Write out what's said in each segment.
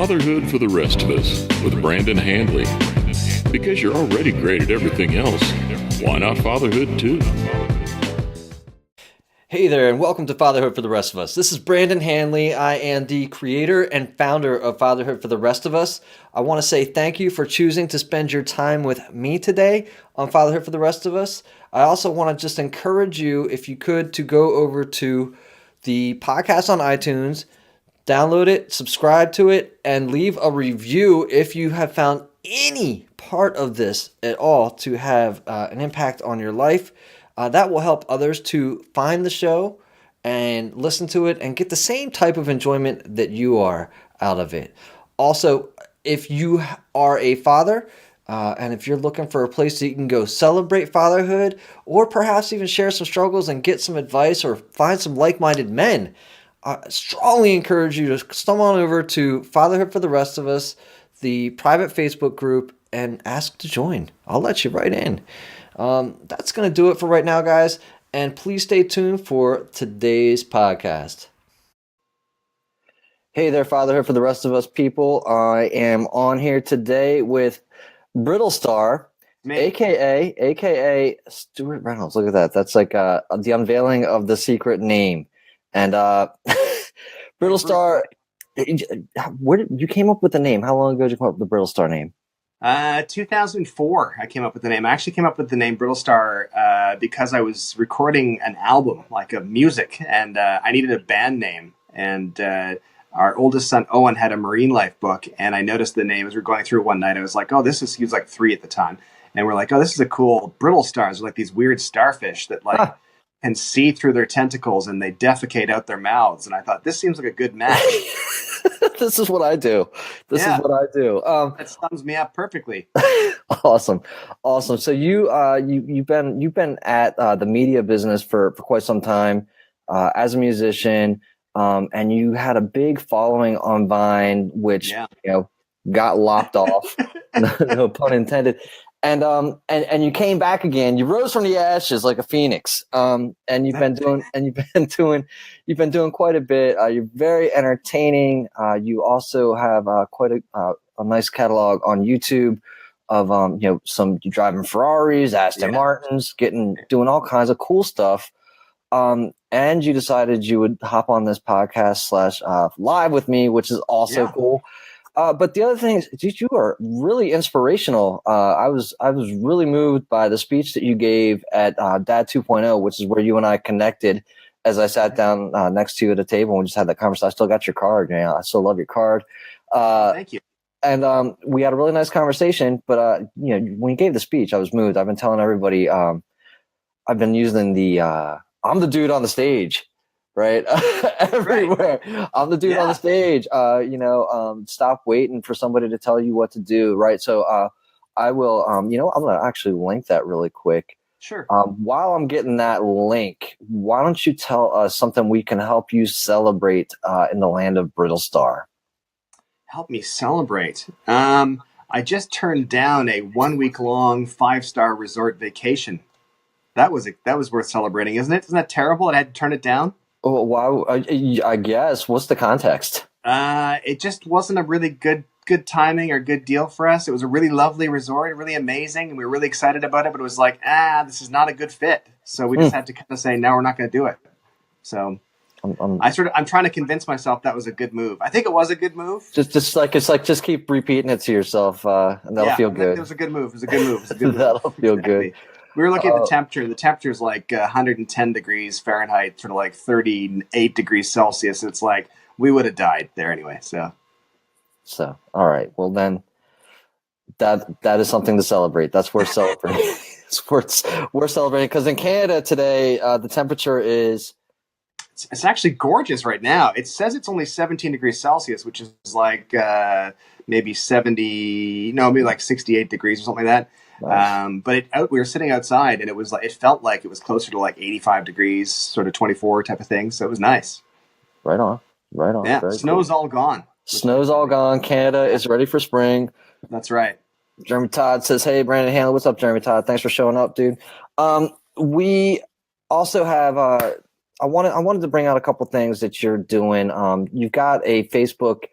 Fatherhood for the Rest of Us with Brandon Handley. Because you're already great at everything else, why not fatherhood too? Hey there, and welcome to Fatherhood for the Rest of Us. This is Brandon Handley. I am the creator and founder of Fatherhood for the Rest of Us. I want to say thank you for choosing to spend your time with me today on Fatherhood for the Rest of Us. I also want to just encourage you, if you could, to go over to the podcast on iTunes, download it, subscribe to it, and leave a review if you have found any part of this at all to have an impact on your life. That will help others to find the show and listen to it and get the same type of enjoyment that you are out of it. Also, if you are a father and if you're looking for a place that you can go celebrate fatherhood or perhaps even share some struggles and get some advice or find some like-minded men, I strongly encourage you to stumble on over to Fatherhood for the Rest of Us, the private Facebook group, and ask to join. I'll let you right in. That's going to do it for right now, guys. And please stay tuned for today's podcast. Hey there, Fatherhood for the Rest of Us people. I am on here today with Brittlestar, aka Stuart Reynolds. Look at that. That's like the unveiling of the secret name. And Brittlestar, where did you came up with the name? How long ago did you come up with the Brittlestar name? 2004, I came up with the name. I actually came up with the name Brittlestar because I was recording an album, like of music, and I needed a band name. And our oldest son, Owen, had a marine life book, and I noticed the name as we were going through it one night. I was like, oh, he was like 3 at the time. And we're like, oh, this is a cool Brittlestars. They're like these weird starfish that can see through their tentacles and they defecate out their mouths. And I thought, this seems like a good match. This is what I do. This is what I do. That sums me up perfectly. Awesome. So you've been at the media business for quite some time as a musician, and you had a big following on Vine, which got lopped off. No pun intended. And you came back again. You rose from the ashes like a phoenix. And you've been doing quite a bit. You're very entertaining. You also have quite a nice catalog on YouTube of you driving Ferraris, Aston Martins, doing all kinds of cool stuff. And you decided you would hop on this podcast / live with me, which is also cool. But the other thing is, dude, you are really inspirational. I was really moved by the speech that you gave at Dad 2.0, which is where you and I connected as I sat down next to you at a table and we just had that conversation. I still got your card, man. I still love your card. Thank you. And we had a really nice conversation. But when you gave the speech, I was moved. I've been telling everybody. I've been using the I'm the dude on the stage. Right. Everywhere. Right. I'm the dude on the stage. Stop waiting for somebody to tell you what to do. Right. So I will, I'm going to actually link that really quick. Sure. While I'm getting that link, why don't you tell us something we can help you celebrate in the land of Brittlestar? Help me celebrate. I just turned down a 1-week-long 5-star resort vacation. That was worth celebrating, isn't it? Isn't that terrible? I had to turn it down. Oh, wow. I guess. What's the context? It just wasn't a really good timing or good deal for us. It was a really lovely resort, really amazing, and we were really excited about it, but it was like, this is not a good fit. So we just had to kind of say, no, we're not going to do it. So I'm trying to convince myself that was a good move. I think it was a good move. Just keep repeating it to yourself, and that'll feel good. It was a good move. It was a good move. That'll feel good. We were looking at the temperature. The temperature is like 110 degrees Fahrenheit, sort of like 38 degrees Celsius. It's like we would have died there anyway. So all right. Well, then that is something to celebrate. That's worth celebrating. We're celebrating because in Canada today, the temperature is. It's actually gorgeous right now. It says it's only 17 degrees Celsius, which is like maybe like 68 degrees or something like that. Nice. But we were sitting outside and it felt like it was closer to like 85 degrees, sort of 24 type of thing. So it was nice. Right on. Yeah. Snow's all gone. Snow's all gone. Canada is ready for spring. That's right. Jeremy Todd says, hey, Brandon Handley. What's up, Jeremy Todd? Thanks for showing up, dude. We also have, I wanted to bring out a couple things that you're doing. You've got a Facebook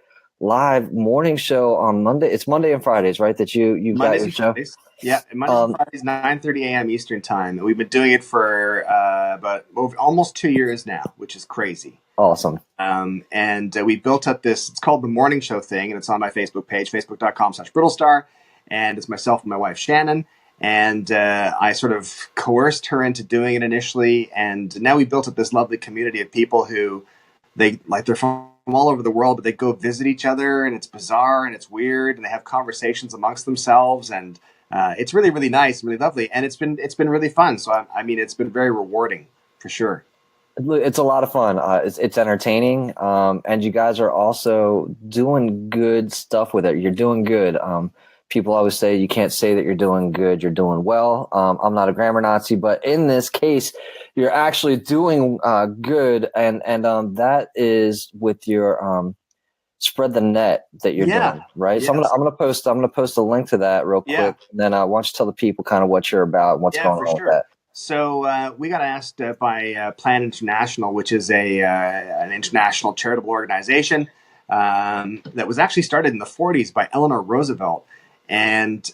live morning show on Monday. It's Monday and Fridays, right? That you got Mondays your and show. Fridays. Yeah, Mondays and Fridays, 9:30 a.m. Eastern time, and we've been doing it for almost 2 years now, which is crazy. Awesome. And we built up this. It's called the Morning Show thing, and it's on my Facebook page, facebook.com/BrittleStar, and it's myself and my wife Shannon. And I sort of coerced her into doing it initially, and now we built up this lovely community of people who they're from all over the world, but they go visit each other, and it's bizarre and it's weird, and they have conversations amongst themselves, and it's really, really nice, really lovely, and it's been really fun. So I mean, it's been very rewarding for sure. It's a lot of fun. It's entertaining, and you guys are also doing good stuff with it. You're doing good. People always say you can't say that you're doing good. You're doing well. I'm not a grammar Nazi, but in this case, you're actually doing good, and that is with your spread the net that you're doing, right? Yes. So I'm gonna post a link to that real quick, and then why don't you tell the people kind of what you're about, and what's going on with that. So we got asked by Plan International, which is an international charitable organization that was actually started in the 40s by Eleanor Roosevelt. And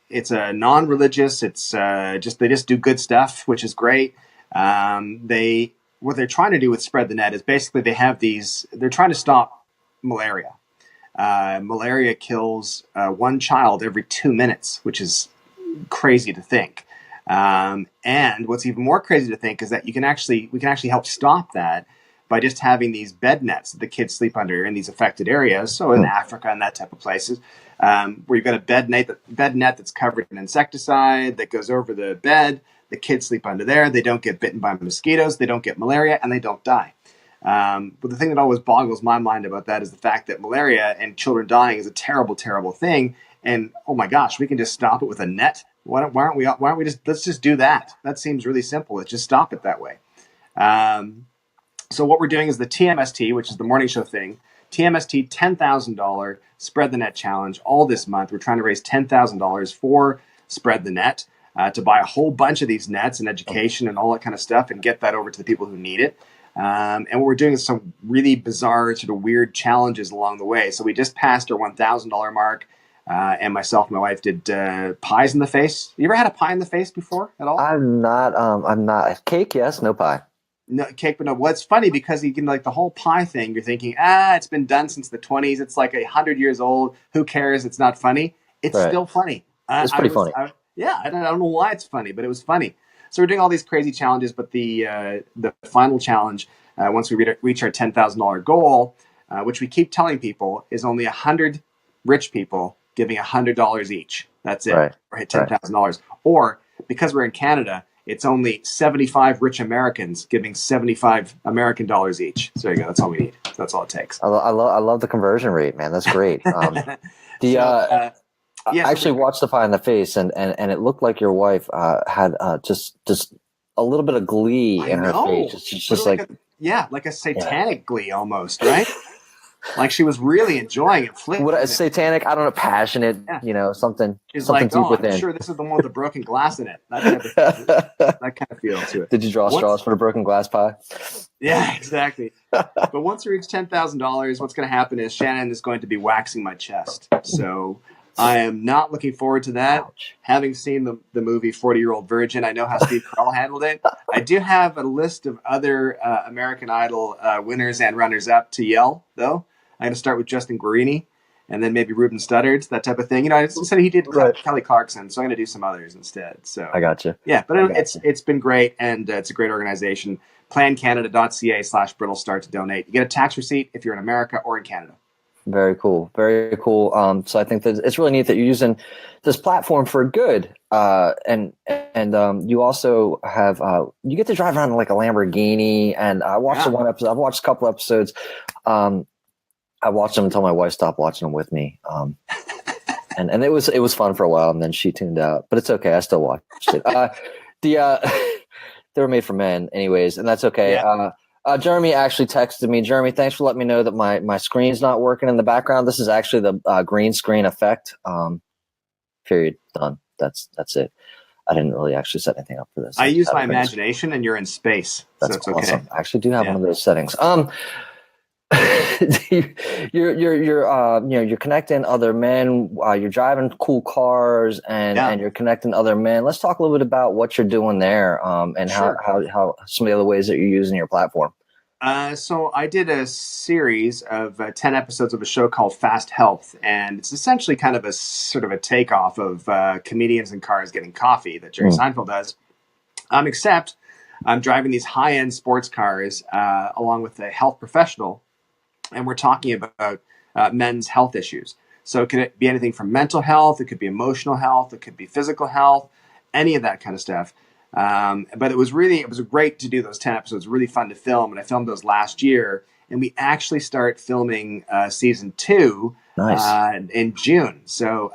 it's a non-religious. It's they just do good stuff, which is great. What they're trying to do with Spread the Net is basically they're trying to stop malaria. Malaria kills one child every 2 minutes, which is crazy to think. And what's even more crazy to think is that we can actually help stop that by just having these bed nets that the kids sleep under in these affected areas. So in Africa and that type of places, where you've got a bed net that's covered in insecticide that goes over the bed. The kids sleep under there. They don't get bitten by mosquitoes. They don't get malaria, and they don't die. But the thing that always boggles my mind about that is the fact that malaria and children dying is a terrible, terrible thing. And oh my gosh, we can just stop it with a net. Why aren't we let's just do that? That seems really simple. Let's just stop it that way. So what we're doing is the TMST, which is the morning show thing. TMST $10,000 Spread the Net challenge all this month. We're trying to raise $10,000 for Spread the Net to buy a whole bunch of these nets and education and all that kind of stuff and get that over to the people who need it. And what we're doing is some really bizarre sort of weird challenges along the way. So we just passed our $1,000 mark. And myself and my wife did pies in the face. You ever had a pie in the face before at all? I'm not. Cake, yes. No pie. No cake, but no. Well, it's funny because you can like the whole pie thing. You're thinking, it's been done since the 20s. It's like 100 years old. Who cares? It's not funny. It's still funny. It's pretty funny. I don't know why it's funny, but it was funny. So we're doing all these crazy challenges, but the final challenge, once we reach our $10,000 goal, which we keep telling people is only 100 rich people giving $100 each. That's it. Right. Or hit $10,000. Or because we're in Canada, it's only 75 rich Americans giving 75 American dollars each. So there you go. That's all we need. That's all it takes. I love the conversion rate, man. That's great. I actually watched the pie in the face, and it looked like your wife had just a little bit of glee in her face. It's just like a satanic glee almost, right? Like she was really enjoying it. What satanic? I don't know, passionate. Something. She's something like, deep within. I'm sure this is the one with the broken glass in it. That kind of feel to it. Did you draw straws for the broken glass pie? Yeah, exactly. But once we reach $10,000, what's going to happen is Shannon is going to be waxing my chest. So I am not looking forward to that. Ouch. Having seen the movie 40-Year-Old Virgin, I know how Steve Carell handled it. I do have a list of other American Idol winners and runners-up to yell, though. I'm going to start with Justin Guarini, and then maybe Ruben Studdard, that type of thing. I said he did Kelly Clarkson, so I'm going to do some others instead. So I got you. Yeah, but it's been great, and it's a great organization. PlanCanada.ca/Brittlestar to donate. You get a tax receipt if you're in America or in Canada. Very cool. Very cool. So I think that it's really neat that you're using this platform for good. And you also have, you get to drive around in like a Lamborghini, and I watched one episode. I've watched a couple episodes. I watched them until my wife stopped watching them with me. And it was fun for a while, and then she tuned out, but it's okay. I still watched it. They were made for men anyways, and that's okay. Yeah. Jeremy actually texted me. Jeremy, thanks for letting me know that my screen's not working in the background. This is actually the green screen effect. Period. Done. That's it. I didn't really actually set anything up for this. I use my imagination, and you're in space. That's so it's awesome. Okay. I actually do have one of those settings. You're connecting other men. You're driving cool cars, Yeah, and you're connecting other men. Let's talk a little bit about what you're doing there, and sure. how some of the other ways that you're using your platform. So I did a series of 10 episodes of a show called Fast Health, and it's essentially kind of a sort of a takeoff of comedians in cars getting coffee that Jerry Mm. Seinfeld does. Except I'm driving these high-end sports cars along with a health professional, and we're talking about men's health issues. So it could be anything from mental health, it could be emotional health, it could be physical health, any of that kind of stuff. But it was great to do those 10 episodes, really fun to film. And I filmed those last year. And we actually start filming season 2 Nice. in June. So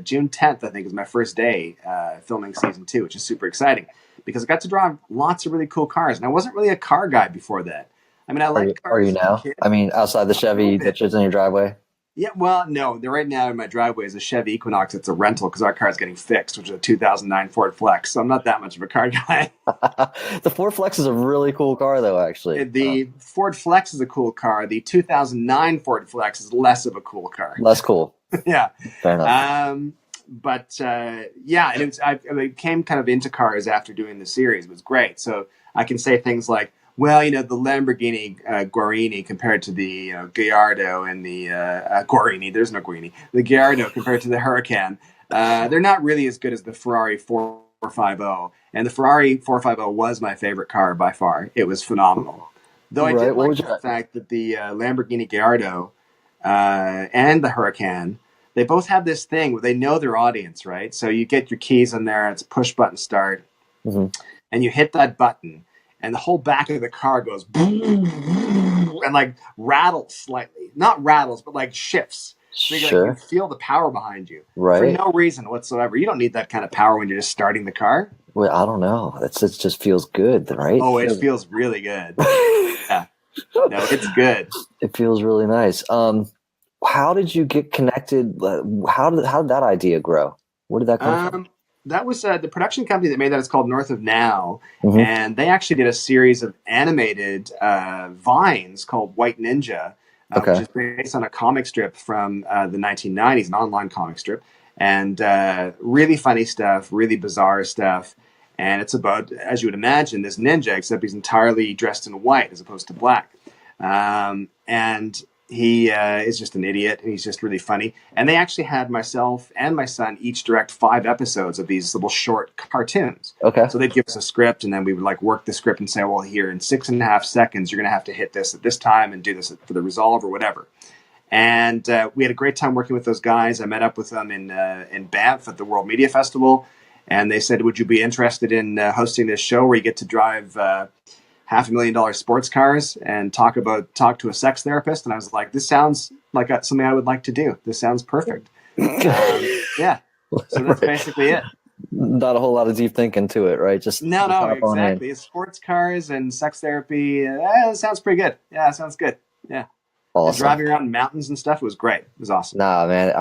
June 10th, I think, is my first day filming season 2, which is super exciting because I got to drive lots of really cool cars. And I wasn't really a car guy before that. I mean, I liked Are you cars as a now? kid. I mean, outside the A little Chevy bit. that's just in your driveway. Yeah, well, no. Right now in my driveway is a Chevy Equinox. It's a rental because our car is getting fixed, which is a 2009 Ford Flex. So I'm not that much of a car guy. The Ford Flex is a really cool car, though. Actually, The Ford Flex is a cool car. The 2009 Ford Flex is less of a cool car. that's cool. Yeah. Fair enough. Yeah, and I came kind of into cars after doing the series. It was great. So I can say things like, well, the Lamborghini Guarini compared to the Gallardo and the Guarini. There's no Guarini. The Gallardo compared to the Huracan. They're not really as good as the Ferrari 450. And the Ferrari 450 was my favorite car by far. It was phenomenal. Though I Right. did What like would you? the fact that the Lamborghini Gallardo and the Huracan, they both have this thing where they know their audience, right? So you get your keys in there, it's a push button start, Mhm. and you hit that button, and the whole back of the car goes and like rattles slightly. Not rattles, but like shifts. So you Sure. feel the power behind you for Right. no reason whatsoever. You don't need that kind of power when you're just starting the car. Well, I don't know. It just feels good, right? Oh, it feels really good. Yeah. No, it's good. It feels really nice. How did you get connected? How did that idea grow? Where did that come from? Um, that was the production company that made that. It's called North of Now, Hmm. and they actually did a series of animated vines called White Ninja, which Okay. is based on a comic strip from the 1990s, an online comic strip, and really funny stuff, really bizarre stuff. And it's about, as you would imagine, this ninja, except he's entirely dressed in white as opposed to black. And he is just an idiot, and he's just really funny. And they actually had myself and my son each direct 5 episodes of these little short cartoons. Okay. So they'd give us a script, and then we would like work the script and say, well, here in 6.5 seconds, you're going to have to hit this at this time and do this for the resolve or whatever. And we had a great time working with those guys. I met up with them in Banff at the World Media Festival, and they said, would you be interested in hosting this show where you get to drive $500,000 sports cars and talk to a sex therapist? And I was like, this sounds like something I would like to do. This sounds perfect. Yeah. So that's Right. basically it. Not a whole lot of deep thinking to it, right? Just No, hop on in. exactly. It's sports cars and sex therapy. It sounds pretty good. Yeah, it sounds good. Yeah. And Awesome. driving around in mountains and stuff was great. It was awesome. Nah, man.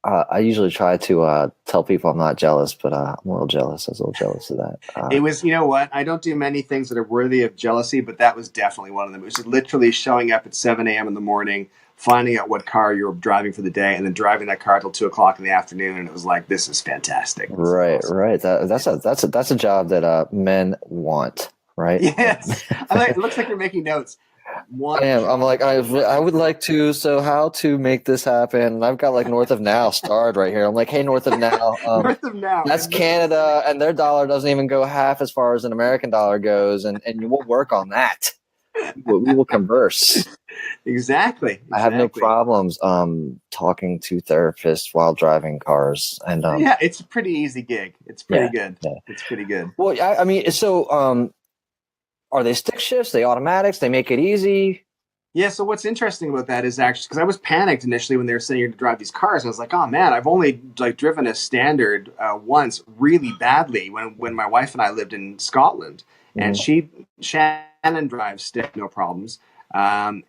I usually try to tell people I'm not jealous, but I'm a little jealous. I was a little jealous of that. It was, you know what? I don't do many things that are worthy of jealousy, but that was definitely one of them. It was literally showing up at 7 a.m. in the morning, finding out what car you were driving for the day, and then driving that car till 2 o'clock in the afternoon. And it was like, this is fantastic. This is Right, awesome. right. That's a job that men want, right? Yes. It looks like you're making notes. I am. I'm like, I would like to. So, how to make this happen? And I've got like North of Now starred right here. I'm like, hey, North of Now. North of Now. That's Canada, and their dollar doesn't even go half as far as an American dollar goes, and we'll work on that. We will converse. Exactly. I have no problems talking to therapists while driving cars, and Yeah, it's a pretty easy gig. It's pretty good. yeah. It's pretty good. Well, I mean, so are they stick shifts? They automatics? They make it easy? Yeah, so what's interesting about that is actually because I was panicked initially when they were saying you're to drive these cars. I was like, oh man, I've only like driven a standard once really badly when my wife and I lived in Scotland, and Shannon drives stick, no problems. And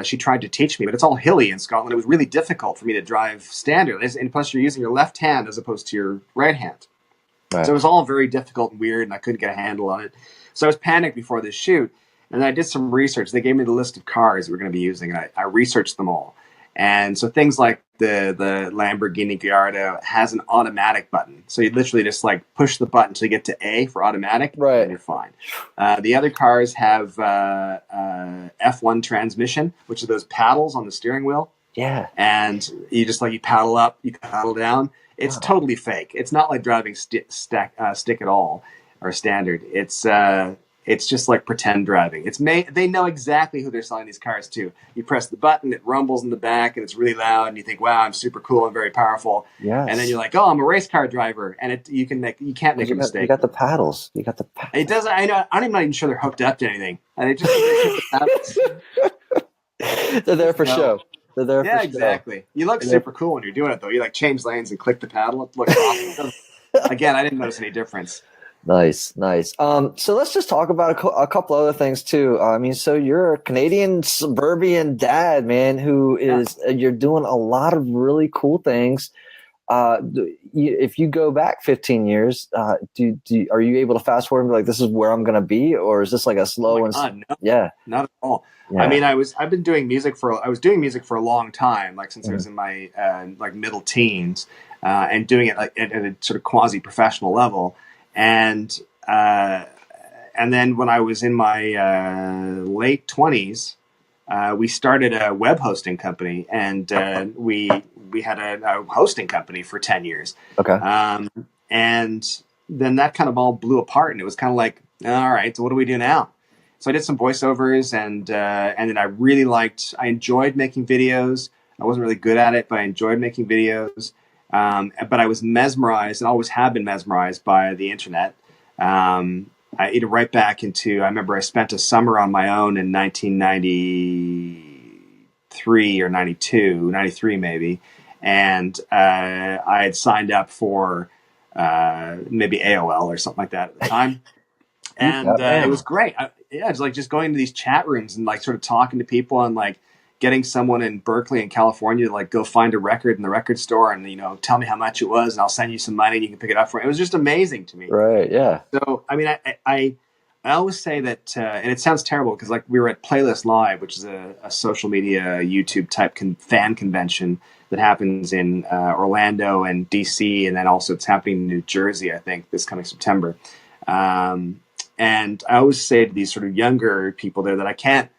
she tried to teach me, but it's all hilly in Scotland. It was really difficult for me to drive standard, and plus you're using your left hand as opposed to your right hand. Right. So it was all very difficult and weird, and I couldn't get a handle on it. So I was panicked before this shoot. And I did some research. They gave me the list of cars we're going to be using, and I researched them all. And so things like the Lamborghini Gallardo has an automatic button. So you literally just like push the button to get to A for automatic, Right. and you're fine. The other cars have F1 transmission, which are those paddles on the steering wheel. Yeah. And you just like you paddle up, you paddle down. It's totally fake. It's not like driving stick at all or standard. It's just like pretend driving. They know exactly who they're selling these cars to. You press the button, it rumbles in the back, and it's really loud. And you think, "Wow, I'm super cool and very powerful." Yes. And then you're like, "Oh, I'm a race car driver," and you can't make a mistake. You got the paddles. It doesn't. I'm not even sure they're hooked up to anything. And it just the paddles. They're there for show. They're there. Yeah, for exactly. Show. You look super cool when you're doing it, though. You like change lanes and click the paddle. It looks awesome. Again, I didn't notice any difference. Nice. So let's just talk about a couple other things too. I mean, so you're a Canadian suburban dad, man, who is you're doing a lot of really cool things. If you go back 15 years, are you able to fast forward and be like, this is where I'm going to be, or is this like a slow no, Yeah, not at all. Yeah. I mean, I was doing music for a long time, like since I was in my like middle teens, and doing it like at a sort of quasi professional level. And then when I was in my late 20s, we started a web hosting company, and we had a hosting company for 10 years. Okay. And then that kind of all blew apart, and it was kind of like, all right, so what do we do now? So I did some voiceovers, and then I enjoyed making videos. I wasn't really good at it, but I enjoyed making videos. But I was mesmerized, and always have been mesmerized by the internet. I remember I spent a summer on my own in 1993 or 93 maybe. And I had signed up for maybe AOL or something like that at the time. And it was great. It was like just going to these chat rooms and like sort of talking to people and like getting someone in Berkeley in California to like go find a record in the record store and, tell me how much it was and I'll send you some money and you can pick it up for me. It was just amazing to me. Right. Yeah. So, I mean, I always say that, and it sounds terrible because like we were at Playlist Live, which is a social media YouTube type fan convention that happens in Orlando and DC. And then also it's happening in New Jersey, I think, this coming September. And I always say to these sort of younger people there that I can't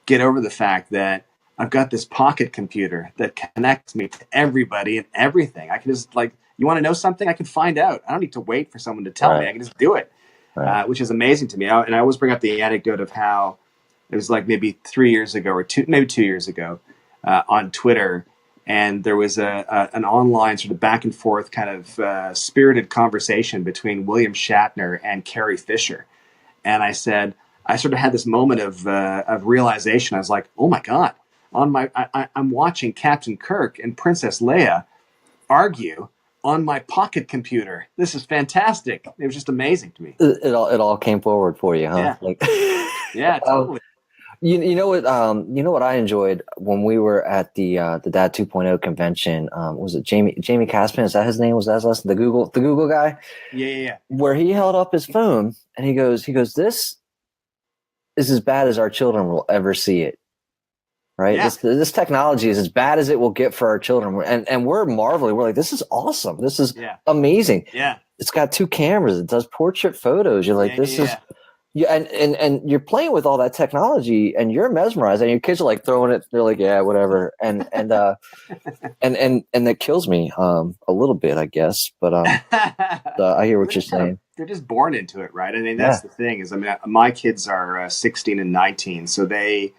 get over the fact that I've got this pocket computer that connects me to everybody and everything. I can just you want to know something? I can find out. I don't need to wait for someone to tell me. I can just do it, which is amazing to me. And I always bring up the anecdote of how it was like maybe 3 years ago or 2 years ago on Twitter. And there was an online sort of back and forth kind of spirited conversation between William Shatner and Carrie Fisher. And I sort of had this moment of realization. I was like, oh my God. I'm watching Captain Kirk and Princess Leia argue on my pocket computer. This is fantastic. It was just amazing to me. It all came forward for you, huh? Yeah, yeah, totally. You know what I enjoyed when we were at the Dad 2.0 convention. Was it Jamie Caspin? Is that his name? Was that his last? The Google guy? Yeah. Where he held up his phone and he goes, this is as bad as our children will ever see it. Right. Yeah. This technology is as bad as it will get for our children. And we're marveling. We're like, this is awesome. This is amazing. Yeah. It's got 2 cameras. It does portrait photos. You're like, this is. Yeah, and you're playing with all that technology, and you're mesmerized, and your kids are like throwing it. They're like, yeah, whatever, and that kills me a little bit, I guess. But I hear what you're saying. They're just born into it, right? I mean, that's the thing. Is my kids are 16 and 19, so they,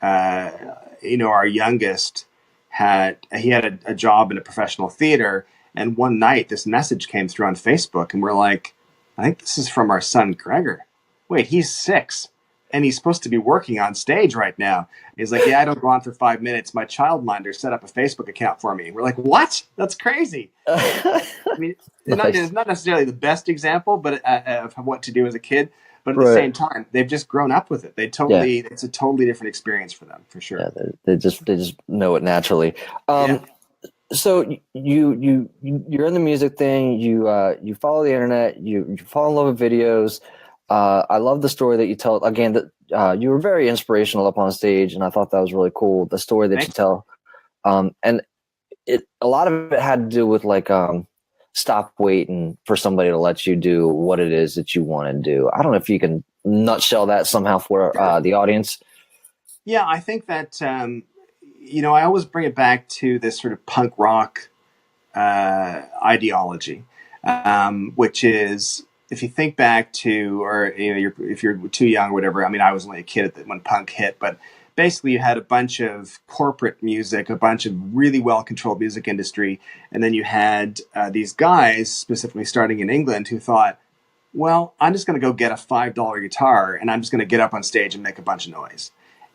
our youngest had a job in a professional theater, and one night this message came through on Facebook, and we're like, I think this is from our son Gregor. Wait, he's 6 and he's supposed to be working on stage right now. He's like, yeah, I don't go on for 5 minutes. My childminder set up a Facebook account for me. We're like, what? That's crazy. I mean, it's not necessarily the best example, but of what to do as a kid. But at the same time, they've just grown up with it. It's a totally different experience for them, for sure. Yeah, they just know it naturally. So you're in the music thing. You follow the internet. You fall in love with videos. I love the story that you tell. Again, that you were very inspirational up on stage, and I thought that was really cool. The story that you tell, and a lot of it had to do with like stop waiting for somebody to let you do what it is that you want to do. I don't know if you can nutshell that somehow for the audience. Yeah, I think that I always bring it back to this sort of punk rock ideology, which is, if you think back to, or if you're too young or whatever. I mean, I was only a kid when punk hit, but basically you had a bunch of corporate music, a bunch of really well-controlled music industry, and then you had these guys, specifically starting in England, who thought, well, I'm just going to go get a $5 guitar and I'm just going to get up on stage and make a bunch of noise.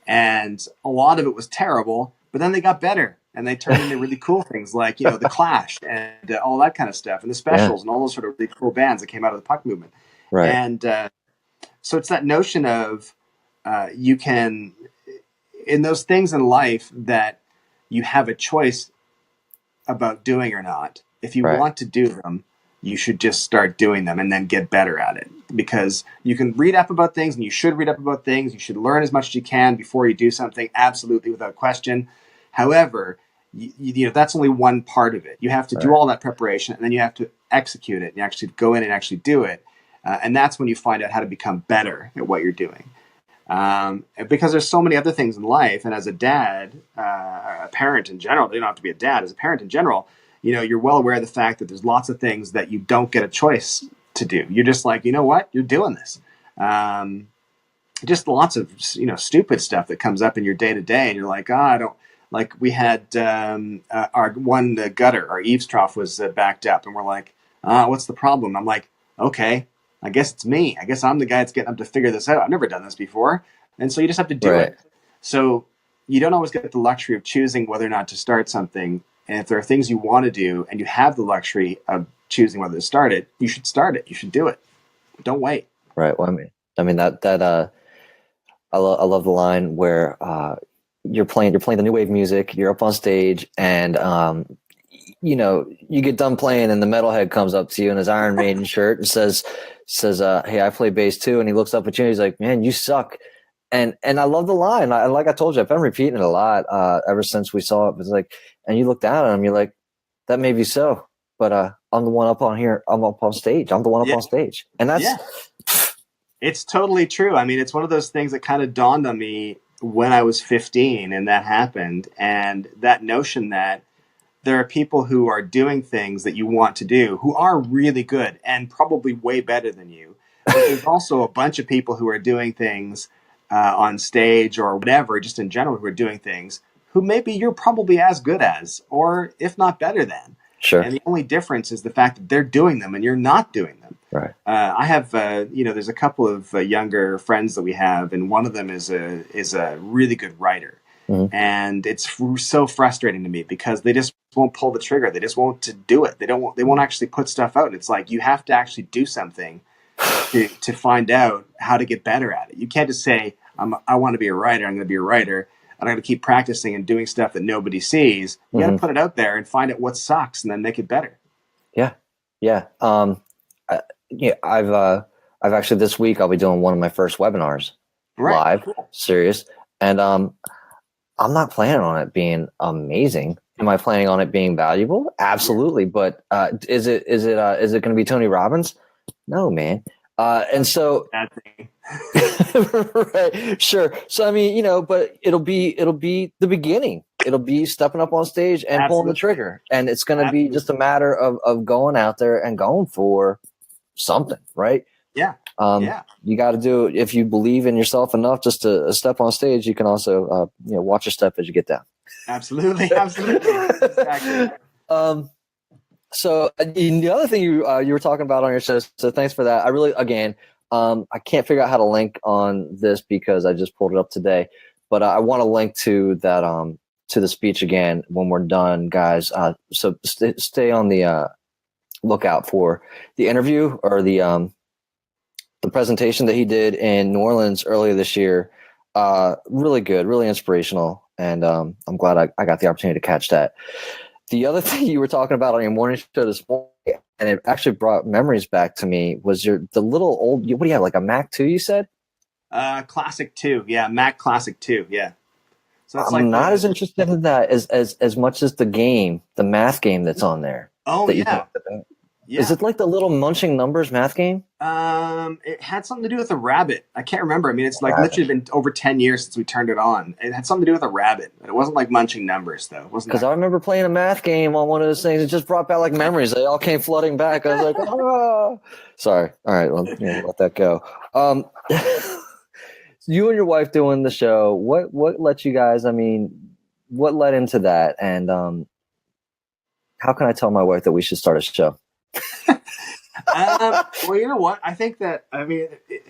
And a lot of it was terrible, but then they got better and they turned into really cool things like, the Clash and all that kind of stuff, and the Specials and all those sort of really cool bands that came out of the punk movement. Right. And so it's that notion of you can, in those things in life that you have a choice about doing or not, if you want to do them, you should just start doing them and then get better at it. Because you can read up about things, and you should read up about things. You should learn as much as you can before you do something, absolutely, without question. However, that's only one part of it. You have to do all that preparation, and then you have to execute it. And you actually go in and actually do it. And that's when you find out how to become better at what you're doing. Because there's so many other things in life. And as a dad, a parent in general, you don't have to be a dad, as a parent in general, you're well aware of the fact that there's lots of things that you don't get a choice to do. You're just like, you know what, you're doing this. Just lots of, stupid stuff that comes up in your day to day. And you're like, I don't, like we had our one gutter, our eaves trough was backed up, and we're like, what's the problem? I'm like, okay, I guess it's me. I guess I'm the guy that's getting up to figure this out. I've never done this before. And so you just have to do it. So you don't always get the luxury of choosing whether or not to start something. And if there are things you want to do and you have the luxury of choosing whether to start it, you should start it. You should do it. Don't wait. Right. Well, I mean that I love the line where you're playing the new wave music, you're up on stage, and you get done playing, and the metalhead comes up to you in his Iron Maiden shirt and says, hey, I play bass too. And he looks up at you and he's like, man, you suck. And I love the line. Like I told you, I've been repeating it a lot ever since we saw it. It's like, and you look down at him, you're like, that may be so, but I'm the one up on here. I'm up on stage. I'm the one up on stage. And that's it's totally true. I mean, it's one of those things that kind of dawned on me when I was 15 and that happened. And that notion that there are people who are doing things that you want to do, who are really good and probably way better than you. But there's also a bunch of people who are doing things on stage or whatever, just in general, who are doing things who maybe you're probably as good as, or if not better than. Sure. And the only difference is the fact that they're doing them and you're not doing them. Right. I have, there's a couple of younger friends that we have, and one of them is a really good writer. Mm-hmm. And it's so frustrating to me because they just won't pull the trigger. They just won't do it. They won't actually put stuff out. It's like you have to actually do something to find out how to get better at it. You can't just say, I want to be a writer. I'm going to be a writer. And I'm going to keep practicing and doing stuff that nobody sees. You got to put it out there and find out what sucks and then make it better. Yeah. Yeah. I've actually this week I'll be doing one of my first webinars live, serious. And I'm not planning on it being amazing. Am I planning on it being valuable? Absolutely. But is it going to be Tony Robbins? No, man. And so, right, sure. So I mean, but it'll be the beginning. It'll be stepping up on stage and pulling the trigger, and it's going to be just a matter of going out there and going for something, right? Yeah. You got to do it. If you believe in yourself enough just to step on stage, you can also watch your step as you get down. Absolutely. Exactly. So the other thing you were talking about on your show, so thanks for that. I really, again, I can't figure out how to link on this because I just pulled it up today, but I want to link to that to the speech again when we're done, guys. So stay on the lookout for the interview or the presentation that he did in New Orleans earlier this year. Really good, really inspirational, and I'm glad I got the opportunity to catch that. The other thing you were talking about on your morning show this morning, and it actually brought memories back to me. Was the little old? What do you have? Like a Mac 2? You said? Classic 2. Yeah, Mac Classic 2. Yeah. So it's I'm like not the as interested in that as much as the math game that's on there oh that you yeah talked about. Is yeah. it like the little munching numbers math game? It had something to do with a rabbit. I can't remember. I mean, it's like Rabbit. literally been over 10 years since we turned it on. It had something to do with a rabbit. It wasn't like munching numbers though. It wasn't Because that. I remember playing a math game on one of those things. It just brought back like memories. They all came flooding back. I was like, oh, sorry. All right, well, we'll let that go. Um, you and your wife doing the show. What let you guys? I mean, what led into that? And how can I tell my wife that we should start a show? Well, you know what? I think that, I mean,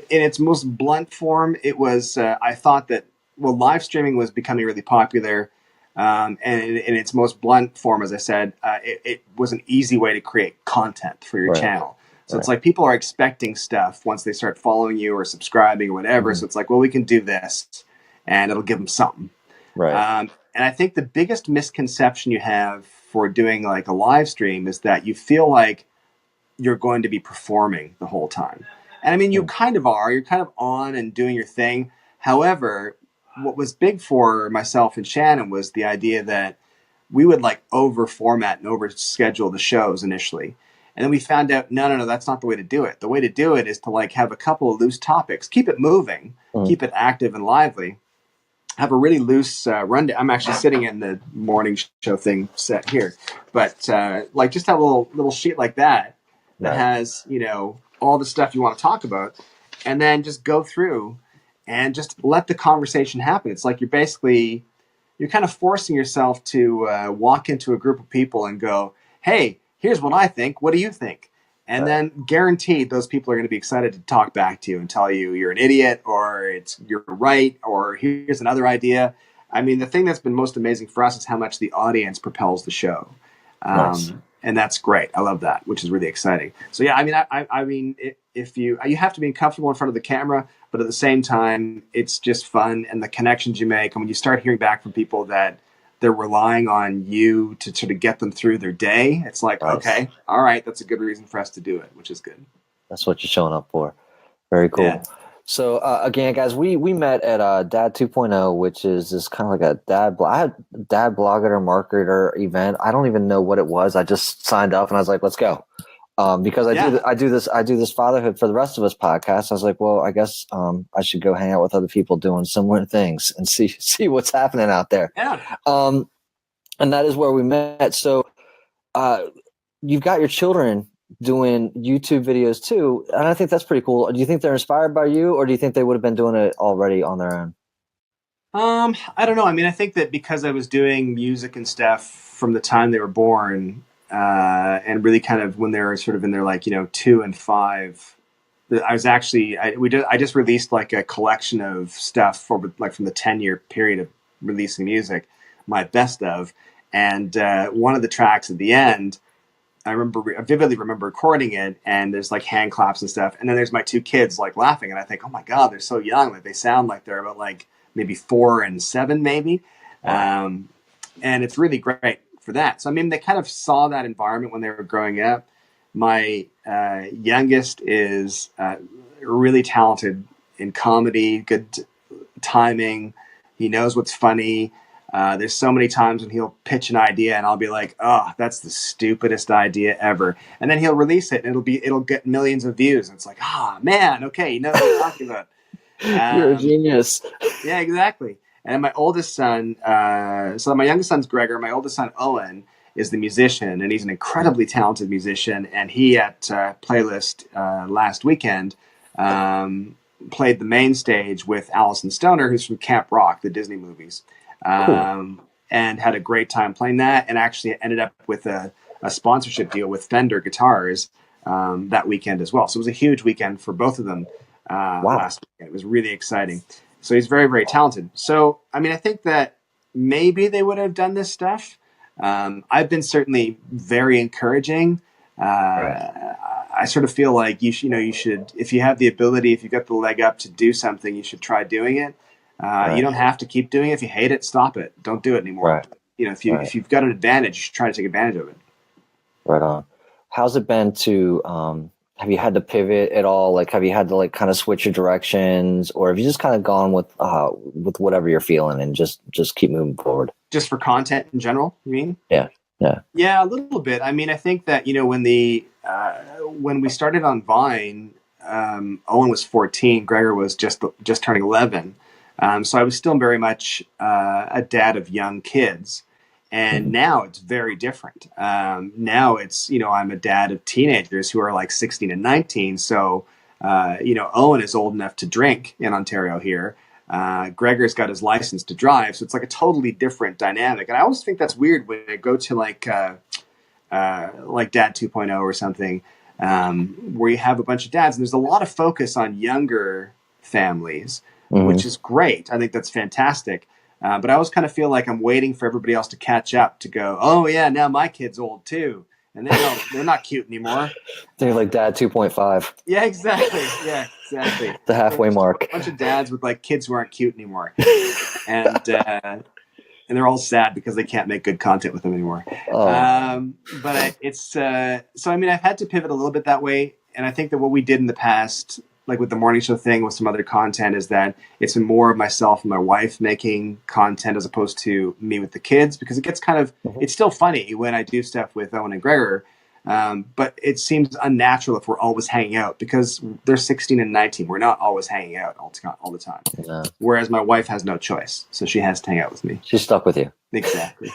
in its most blunt form, it was, I thought that, well, live streaming was becoming really popular. And in its most blunt form, as I said, it was an easy way to create content for your Right. channel. So Right. it's like people are expecting stuff once they start following you or subscribing or whatever. Mm-hmm. So it's like, well, we can do this and it'll give them something. Right. And I think the biggest misconception you have for doing like a live stream is that you feel like you're going to be performing the whole time. And I mean, you kind of are. You're kind of on and doing your thing. However, what was big for myself and Shannon was the idea that we would like over format and over schedule the shows initially. And then we found out, no, that's not the way to do it. The way to do it is to like have a couple of loose topics, keep it moving, keep it active and lively, have a really loose rundown. I'm actually sitting in the morning show thing set here, but like just have a little sheet like that has, all the stuff you want to talk about, and then just go through and just let the conversation happen. It's like you're kind of forcing yourself to walk into a group of people and go, hey, here's what I think. What do you think? And then guaranteed those people are going to be excited to talk back to you and tell you you're an idiot or you're right or here's another idea. I mean, the thing that's been most amazing for us is how much the audience propels the show. Nice. And that's great. I love that, which is really exciting. So yeah, I mean, I mean, if you have to be comfortable in front of the camera, but at the same time, it's just fun and the connections you make. And when you start hearing back from people that they're relying on you to sort of get them through their day, it's like, Nice. okay, all right, that's a good reason for us to do it, which is good. That's what you're showing up for. Very cool. Yeah. So again, guys, we met at Dad 2.0, which is this kind of like a dad blogger marketer event. I don't even know what it was. I just signed up and I was like, let's go. Because I do this Fatherhood for the Rest of Us podcast. I was like, well, I guess I should go hang out with other people doing similar things and see what's happening out there. Yeah. And that is where we met. So you've got your children doing YouTube videos too, and I think that's pretty cool. Do you think they're inspired by you, or do you think they would have been doing it already on their own? I don't know. I mean, I think that because I was doing music and stuff from the time they were born, and really kind of when they were sort of in their 2 and 5, I was actually I just released like a collection of stuff for like from the 10-year period of releasing music, my best of, and one of the tracks at the end. I vividly remember recording it, and there's like hand claps and stuff, and then there's my 2 kids like laughing, and I think, oh my god, they're so young, like they sound like they're about like maybe 4 and 7 maybe. Wow. And it's really great for that. So I mean, they kind of saw that environment when they were growing up. My youngest is really talented in comedy, good timing, he knows what's funny. There's so many times when he'll pitch an idea and I'll be like, oh, that's the stupidest idea ever. And then he'll release it and it'll get millions of views. And it's like, oh man, okay, you know what I'm talking about. You're a genius. Yeah, exactly. And my oldest son, so my youngest son's Gregor, my oldest son, Owen, is the musician, and he's an incredibly talented musician. And he at Playlist last weekend played the main stage with Allison Stoner, who's from Camp Rock, the Disney movies. Cool. And had a great time playing that, and actually ended up with a sponsorship deal with Fender Guitars that weekend as well. So it was a huge weekend for both of them last weekend. It was really exciting. So he's very, very talented. So, I mean, I think that maybe they would have done this stuff. I've been certainly very encouraging. Right. I sort of feel like you should, if you have the ability, if you've got the leg up to do something, you should try doing it. Right. You don't have to keep doing it. If you hate it, stop it. Don't do it anymore. Right. If you've got an advantage, you should try to take advantage of it. Right on. how's it been to, have you had to pivot at all? Like, have you had to like kind of switch your directions, or have you just kind of gone with whatever you're feeling and just keep moving forward? Just for content in general, you mean? Yeah. Yeah. Yeah, a little bit. I mean, I think that, when we started on Vine, Owen was 14, Gregor was just turning 11. So I was still very much a dad of young kids. And now it's very different. Now it's, I'm a dad of teenagers who are like 16 and 19. So, Owen is old enough to drink in Ontario here. Gregor's got his license to drive. So it's like a totally different dynamic. And I always think that's weird when I go to like Dad 2.0 or something, where you have a bunch of dads and there's a lot of focus on younger families, which is great. I think that's fantastic. But I always kind of feel like I'm waiting for everybody else to catch up to go, oh yeah, now my kid's old too. And they're not cute anymore. They're like Dad 2.5. Yeah, exactly. Yeah, exactly. The halfway mark. A bunch of dads with like kids who aren't cute anymore. And they're all sad because they can't make good content with them anymore. Oh. So I've had to pivot a little bit that way. And I think that what we did in the past, like with the morning show thing with some other content, is that it's been more of myself and my wife making content as opposed to me with the kids, because it gets kind of, it's still funny when I do stuff with Owen and Gregor, but it seems unnatural if we're always hanging out because they're 16 and 19. We're not always hanging out all the time. No. Whereas my wife has no choice. So she has to hang out with me. She's stuck with you. Exactly.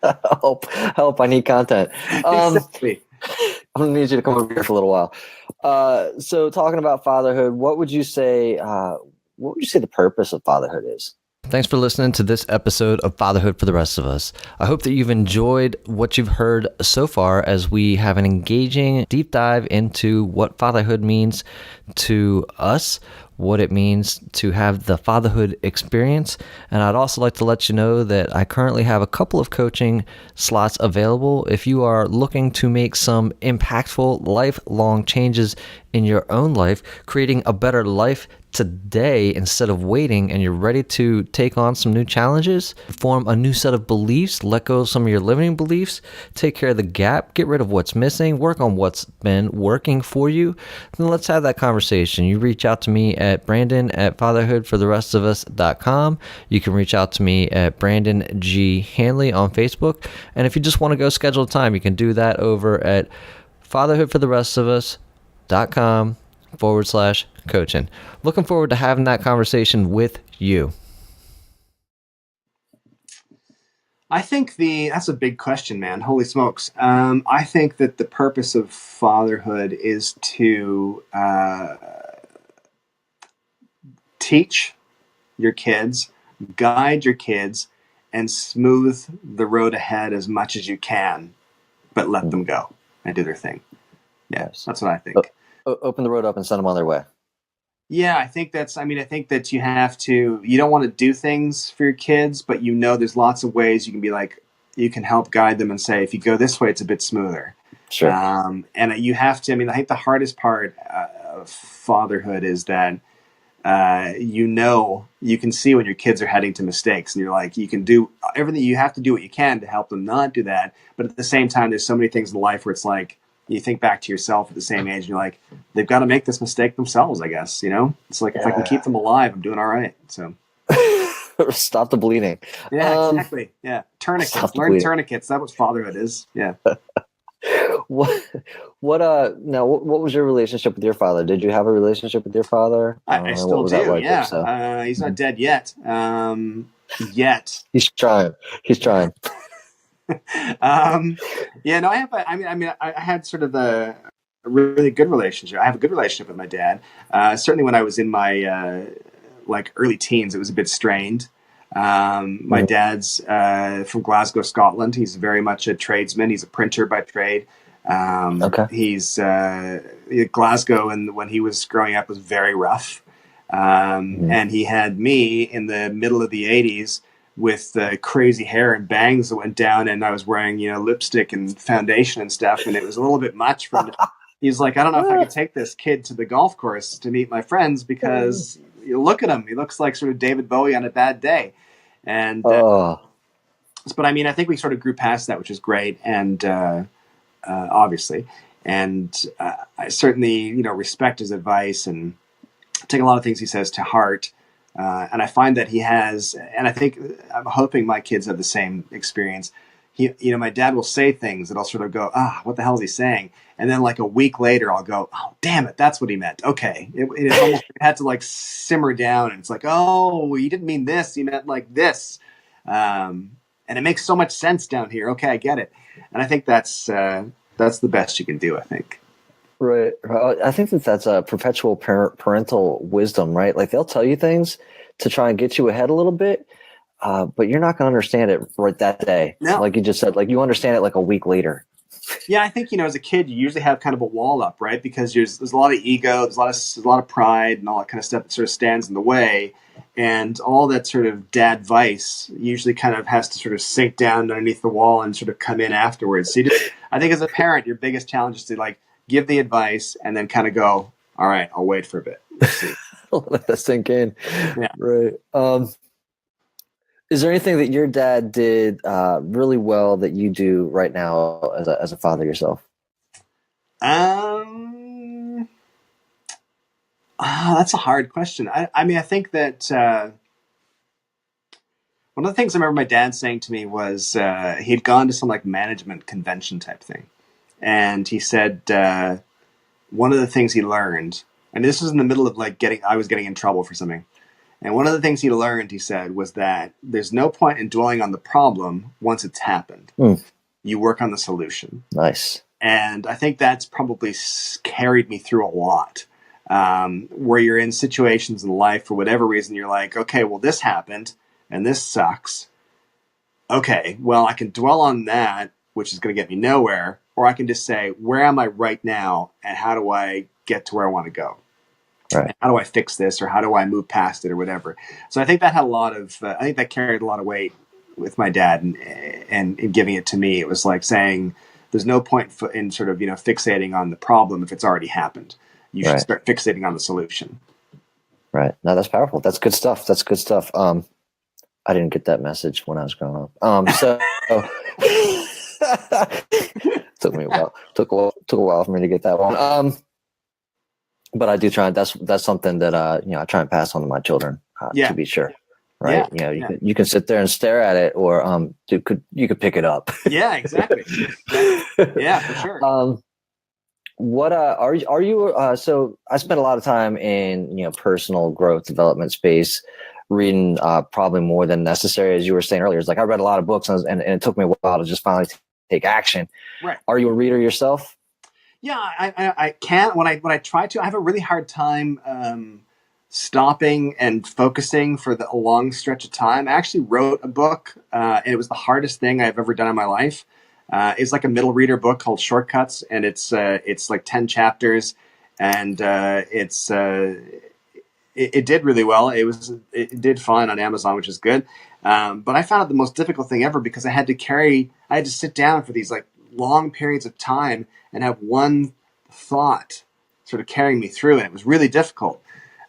Help. I need content. Exactly. I'm going to need you to come over here for a little while. So talking about fatherhood, what would you say the purpose of fatherhood is? Thanks for listening to this episode of Fatherhood for the Rest of Us. I hope that you've enjoyed what you've heard so far as we have an engaging deep dive into what fatherhood means to us, what it means to have the fatherhood experience. And I'd also like to let you know that I currently have a couple of coaching slots available. If you are looking to make some impactful lifelong changes in your own life, creating a better life today instead of waiting, and you're ready to take on some new challenges, form a new set of beliefs, let go of some of your limiting beliefs, take care of the gap, get rid of what's missing, work on what's been working for you, then let's have that conversation. You reach out to me at brandon@fatherhoodfortherestofus.com. You can reach out to me at Brandon G. Hanley on Facebook. And if you just want to go schedule a time, you can do that over at fatherhoodfortherestofus.com/coaching. Looking forward to having that conversation with you. I think that's a big question, man. Holy smokes. I think that the purpose of fatherhood is to teach your kids, guide your kids, and smooth the road ahead as much as you can, but let them go and do their thing. Yes, that's what I think. Open the road up and send them on their way. Yeah, I think that you don't want to do things for your kids, but there's lots of ways you can be like, you can help guide them and say, if you go this way, it's a bit smoother. Sure. And you have to, I think the hardest part of fatherhood is that, you can see when your kids are heading to mistakes, and you're like, you can do everything, you have to do what you can to help them not do that. But at the same time, there's so many things in life where it's like, you think back to yourself at the same age and you're like, they've got to make this mistake themselves, I guess, It's like, if I can keep them alive, I'm doing all right. So stop the bleeding. Yeah, exactly. Yeah. Tourniquets, learn tourniquets. That's what fatherhood is. Yeah. What was your relationship with your father? Did you have a relationship with your father? I still do. Like yeah. He's not dead yet. He's trying. I had sort of a really good relationship. I have a good relationship with my dad. Certainly when I was in my early teens, it was a bit strained. My dad's from Glasgow, Scotland. He's very much a tradesman. He's a printer by trade. He's Glasgow, and when he was growing up was very rough. And he had me in the middle of the 80s with crazy hair and bangs that went down, and I was wearing, lipstick and foundation and stuff, and it was a little bit much for him. He's like, I don't know if I could take this kid to the golf course to meet my friends, because you look at him, he looks like sort of David Bowie on a bad day. And but I think we sort of grew past that, which is great. And obviously. And I certainly, respect his advice and take a lot of things he says to heart. And I find that he has, and I'm hoping my kids have the same experience. My dad will say things that I'll sort of go, what the hell is he saying? And then like a week later, I'll go, oh, damn it, that's what he meant. Okay. It almost had to like simmer down. And it's like, oh, you didn't mean this. You meant like this. And it makes so much sense down here. Okay, I get it. And I think that's the best you can do, I think. Right. I think that's a perpetual parental wisdom, right? Like they'll tell you things to try and get you ahead a little bit, but you're not going to understand it right that day. No. Like you just said, like you understand it like a week later. Yeah, I think, as a kid, you usually have kind of a wall up, right? Because there's a lot of ego, there's a lot of pride and all that kind of stuff that sort of stands in the way. And all that sort of dad advice usually kind of has to sort of sink down underneath the wall and sort of come in afterwards. So I think as a parent, your biggest challenge is to like give the advice and then kind of go, all right, I'll wait for a bit. Let's see. Let that sink in. Yeah. Right. Is there anything that your dad did really well that you do right now as a father yourself? That's a hard question. I think that one of the things I remember my dad saying to me was he'd gone to some like management convention type thing. And he said one of the things he learned, and this was in the middle of like I was getting in trouble for something. And one of the things he learned, he said, was that there's no point in dwelling on the problem once it's happened. You work on the solution. Nice. And I think that's probably carried me through a lot. Where you're in situations in life, for whatever reason, you're like, okay, well, this happened and this sucks. Okay, well, I can dwell on that, which is going to get me nowhere. Or I can just say, where am I right now? And how do I get to where I want to go? Right. How do I fix this, or how do I move past it, or whatever? So I think that had I think that carried a lot of weight with my dad, and in giving it to me. It was like saying, there's no point in sort of fixating on the problem if it's already happened. You should start fixating on the solution. Right. No, that's powerful. That's good stuff. I didn't get that message when I was growing up. So took me a while. Took a while for me to get that one. But I do try. That's something that I try and pass on to my children. To be sure, right? Yeah. You can sit there and stare at it, or you could pick it up. Yeah, exactly. Yeah, for sure. What are you? So I spent a lot of time in personal growth development space, reading probably more than necessary, as you were saying earlier. It's like I read a lot of books, and it took me a while to just finally take action. Right. Are you a reader yourself? Yeah, I can't. When I try to, I have a really hard time stopping and focusing for a long stretch of time. I actually wrote a book, and it was the hardest thing I've ever done in my life. It's like a middle reader book called Shortcuts, and it's like 10 chapters, and it did really well. It did fine on Amazon, which is good. But I found it the most difficult thing ever because I had to sit down for these like long periods of time and have one thought sort of carrying me through, and it was really difficult.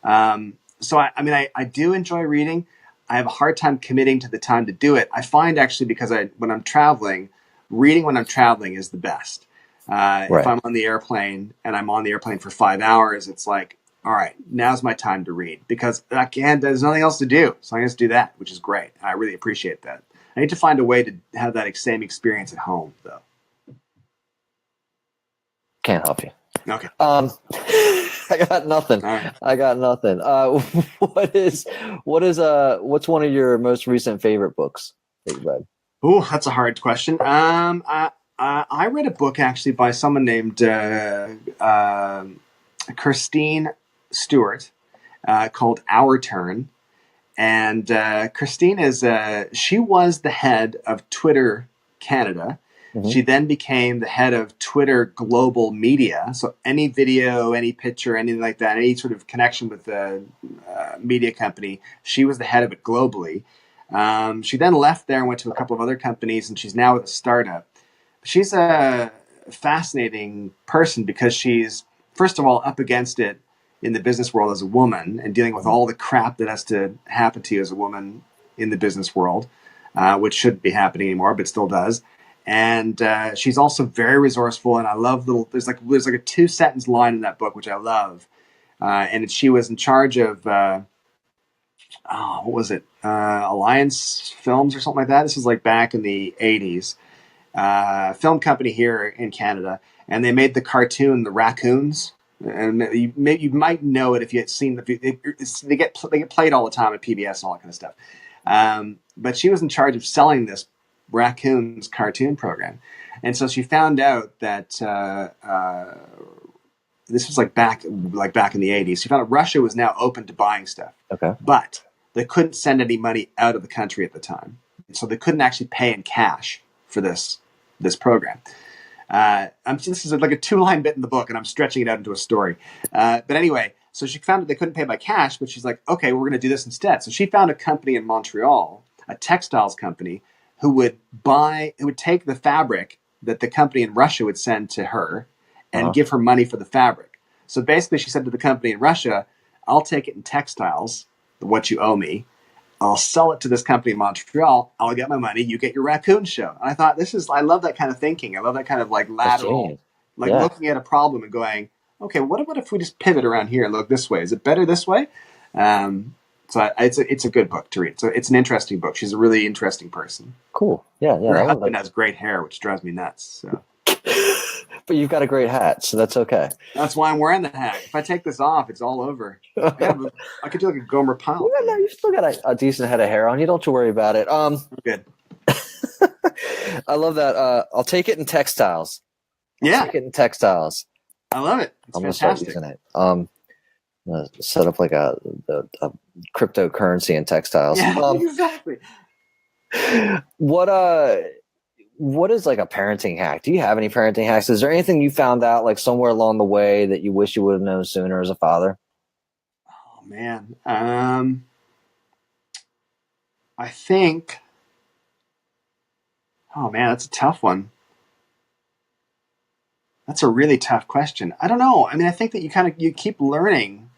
So I do enjoy reading. I have a hard time committing to the time to do it. I find actually because when I'm traveling, reading when I'm traveling is the best. If I'm on the airplane and I'm on the airplane for 5 hours, it's like, all right, now's my time to read because there's nothing else to do. So I'm going to do that, which is great. I really appreciate that. I need to find a way to have that same experience at home, though. Can't help you. Okay. I got nothing. Right. I got nothing. What's one of your most recent favorite books that you read? Oh, that's a hard question. I read a book actually by someone named Christine Stewart called Our Turn. And Christine she was the head of Twitter Canada. Mm-hmm. She then became the head of Twitter Global Media. So any video, any picture, anything like that, any sort of connection with the media company, she was the head of it globally. She then left there and went to a couple of other companies, and she's now with a startup. She's a fascinating person because she's, first of all, up against it in the business world as a woman and dealing with all the crap that has to happen to you as a woman in the business world, which shouldn't be happening anymore, but still does. And she's also very resourceful. And I love there's like a 2-sentence line in that book, which I love. She was in charge of, what was it? Alliance Films or something like that. This was like back in the 80s. Film company here in Canada. And they made the cartoon, The Raccoons. And you might know it if you had seen they get played all the time at PBS and all that kind of stuff. But she was in charge of selling this Raccoons cartoon program, and so she found out that this was back in the 80s. She found out Russia was now open to buying stuff. Okay, but they couldn't send any money out of the country at the time, so they couldn't actually pay in cash for this program. This is like a 2-line bit in the book, and I'm stretching it out into a story. But anyway, so she found that they couldn't pay by cash, but she's like, okay, we're going to do this instead. So she found a company in Montreal, a textiles company, who would take the fabric that the company in Russia would send to her and give her money for the fabric. So basically she said to the company in Russia, I'll take it in textiles, what you owe me. I'll sell it to this company in Montreal. I'll get my money. You get your raccoon show. And I thought, I love that kind of thinking. I love that kind of lateral, looking at a problem and going, okay, what if we just pivot around here and look this way? Is it better this way? It's a good book to read. So it's an interesting book. She's a really interesting person. Cool. Yeah. Her husband has great hair, which drives me nuts. So. But you've got a great hat, so that's okay. That's why I'm wearing the hat. If I take this off, it's all over. I could do like a Gomer Pyle. Yeah, no, you still got a decent head of hair on. You don't have to worry about it. Good. I love that. I'll take it in textiles. Take it in textiles. I love it. It's I'm fantastic. Gonna start using it. Set up like a cryptocurrency in textiles. Yeah, exactly. What is like a parenting hack? Do you have any parenting hacks? Is there anything you found out like somewhere along the way that you wish you would have known sooner as a father? Oh man. I think, oh man, that's a tough one. That's a really tough question. I don't know. I mean, I think that you keep learning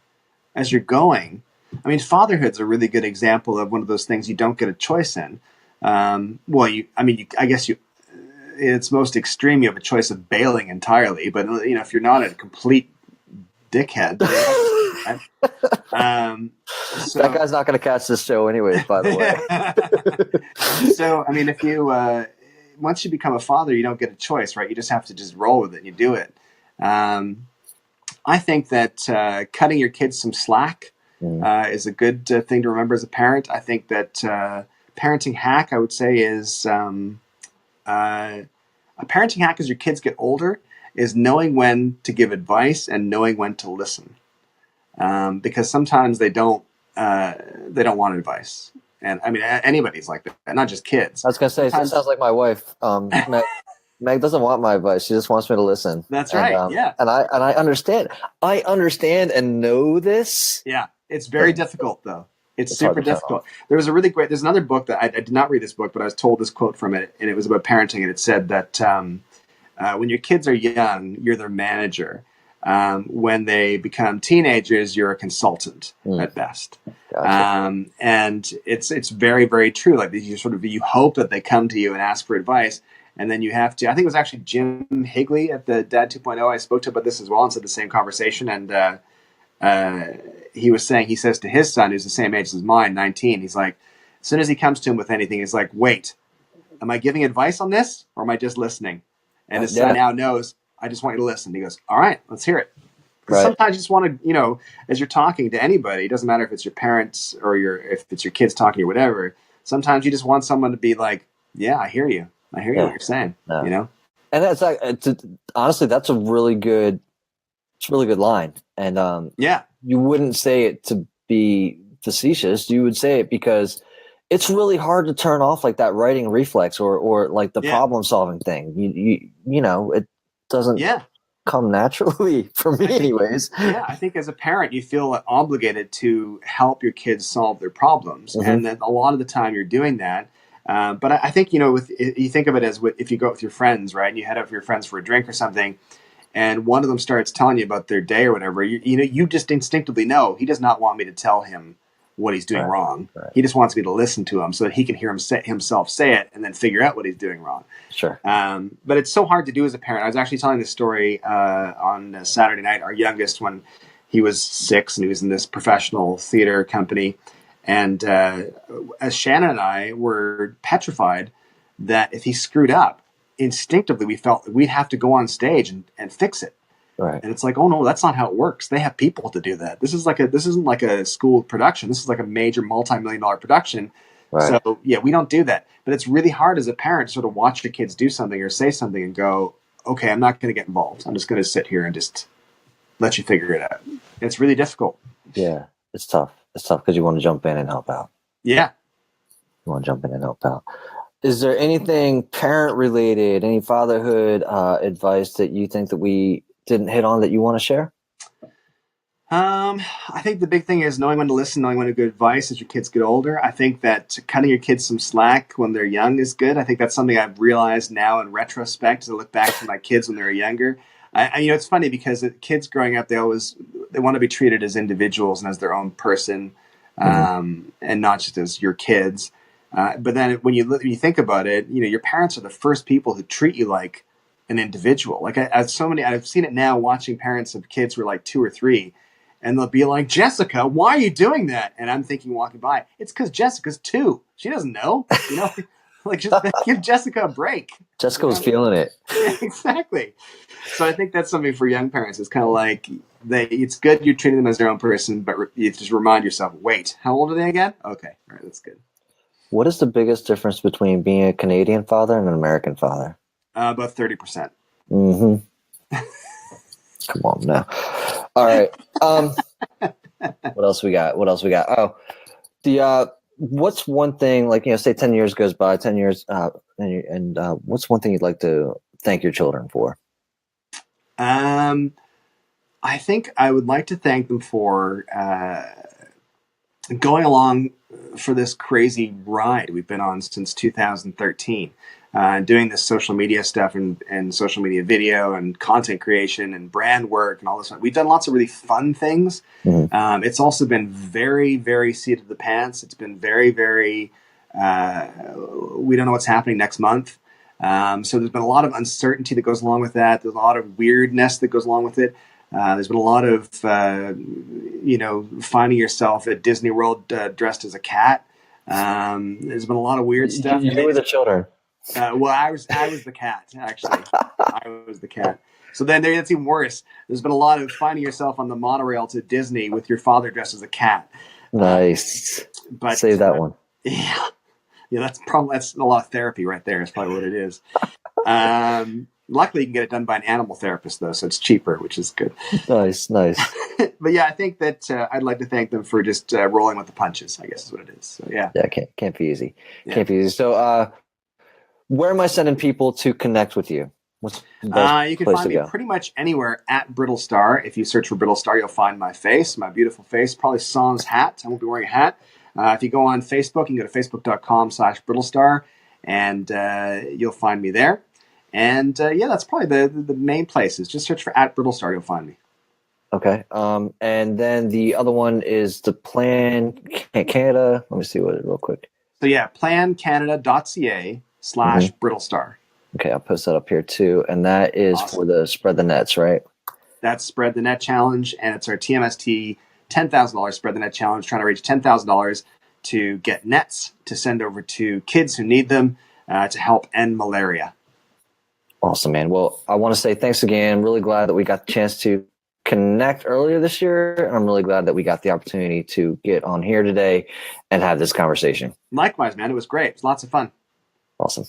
as you're going. I mean, fatherhood's a really good example of one of those things you don't get a choice in. It's most extreme. You have a choice of bailing entirely, but if you're not a complete dickhead, that guy's not going to catch this show anyways, by the way. So, I mean, if you, once you become a father, you don't get a choice, right? You just have to just roll with it and you do it. I think that cutting your kids some slack is a good thing to remember as a parent. I think that parenting hack, I would say, is a parenting hack as your kids get older is knowing when to give advice and knowing when to listen. Because sometimes they don't want advice. And I mean, anybody's like that, not just kids. I was going to say, it sounds like my wife. Meg doesn't want my advice. She just wants me to listen. That's right. Yeah. And I understand. I understand and know this. Yeah. It's very difficult though. It's super difficult. There's another book that I did not read this book, but I was told this quote from it, and it was about parenting, and it said that when your kids are young, you're their manager. When they become teenagers, you're a consultant at best. Gotcha. And it's very, very true. Like you hope that they come to you and ask for advice, and then you have to. I think it was actually Jim Higley at the Dad 2.0. I spoke to about this as well and said the same conversation. And he says to his son, who's the same age as mine, 19, he's like, as soon as he comes to him with anything, he's like, wait, am I giving advice on this or am I just listening? And his son now knows, I just want you to listen. He goes, all right, let's hear it. Because sometimes you just want to, as you're talking to anybody, it doesn't matter if it's your parents or if it's your kids talking or whatever. Sometimes you just want someone to be like, yeah, I hear you. I hear you what you're saying, And that's honestly, that's a really good line. And you wouldn't say it to be facetious. You would say it because it's really hard to turn off like that writing reflex or like the problem solving thing. It doesn't come naturally for me anyways. Yeah, I think as a parent, you feel obligated to help your kids solve their problems. Mm-hmm. And then a lot of the time you're doing that. But I think, you think of it as if you go out with your friends, right? And you head out with your friends for a drink or something, and one of them starts telling you about their day or whatever, you just instinctively know he does not want me to tell him what he's doing Right. wrong. Right. He just wants me to listen to him so that he can hear himself say it and then figure out what he's doing wrong. Sure. But it's so hard to do as a parent. I was actually telling this story on Saturday night. Our youngest, when he was 6 and he was in this professional theater company. And as Shannon and I were petrified that if he screwed up, instinctively we felt that we'd have to go on stage and fix it. Right. And it's like, oh no, that's not how it works. They have people to do that. This isn't like a school production. This is like a major multi-million-dollar production. Right. So yeah, we don't do that. But it's really hard as a parent to sort of watch your kids do something or say something and go, okay, I'm not going to get involved. I'm just going to sit here and just let you figure it out. It's really difficult. Yeah, it's tough. It's tough because you want to jump in and help out. Yeah. You want to jump in and help out. Is there anything parent related, any fatherhood advice that you think that we didn't hit on that you want to share? I think the big thing is knowing when to listen, knowing when to give advice as your kids get older. I think that cutting your kids some slack when they're young is good. I think that's something I've realized now in retrospect as I look back to my kids when they were younger. It's funny because kids growing up, they want to be treated as individuals and as their own person, and not just as your kids. But then when you think about it, your parents are the first people who treat you like an individual. Like I've seen it now watching parents of kids who are like 2 or 3, and they'll be like, Jessica, why are you doing that? And I'm thinking walking by, it's because Jessica's 2. She doesn't know, like just give Jessica a break. Jessica was feeling it. Yeah, exactly. So I think that's something for young parents. It's kind of like it's good you're treating them as their own person, but you just remind yourself, wait, how old are they again? Okay, all right, that's good. What is the biggest difference between being a Canadian father and an American father? About 30%. Mm-hmm. Come on now. All right. What else we got? Oh, what's one thing, like, say 10 years goes by, 10 years, and what's one thing you'd like to thank your children for? I think I would like to thank them for going along for this crazy ride we've been on since 2013. Doing this social media stuff and social media video and content creation and brand work and all this. We've done lots of really fun things. Mm-hmm. It's also been very, very seat of the pants. It's been very, very, we don't know what's happening next month. So there's been a lot of uncertainty that goes along with that. There's a lot of weirdness that goes along with it. There's been a lot of, finding yourself at Disney World dressed as a cat. There's been a lot of weird stuff. You were the children. Well, I was the cat, actually. I was the cat. So then that's even worse. There's been a lot of finding yourself on the monorail to Disney with your father dressed as a cat. Nice. But save that one. Yeah, that's a lot of therapy right there. Is probably what it is. Luckily, you can get it done by an animal therapist, though, so it's cheaper, which is good. Nice. But yeah, I think that I'd like to thank them for just rolling with the punches, I guess is what it is. So yeah. Yeah, can't be easy. Yeah. Can't be easy. So where am I sending people to connect with you? What's the best you can place find to me go? pretty much anywhere at Brittlestar. If you search for Brittlestar, you'll find my face, my beautiful face, probably sans hat. I won't be wearing a hat. If you go on Facebook, you can go to facebook.com/Brittlestar, and you'll find me there. And that's probably the main places. Just search for @Brittlestar, you'll find me. Okay. And then the other one is the Plan Canada. Let me see what real quick. So yeah, plancanada.ca/Brittlestar. Okay, I'll post that up here too. And that is awesome. For the Spread the Nets, right? That's Spread the Net Challenge, and it's our TMST $10,000 Spread the Net Challenge, trying to reach $10,000 to get nets to send over to kids who need them to help end malaria. Awesome, man. Well, I want to say thanks again. I'm really glad that we got the chance to connect earlier this year. I'm really glad that we got the opportunity to get on here today and have this conversation. Likewise, man. It was great. It was lots of fun. Awesome.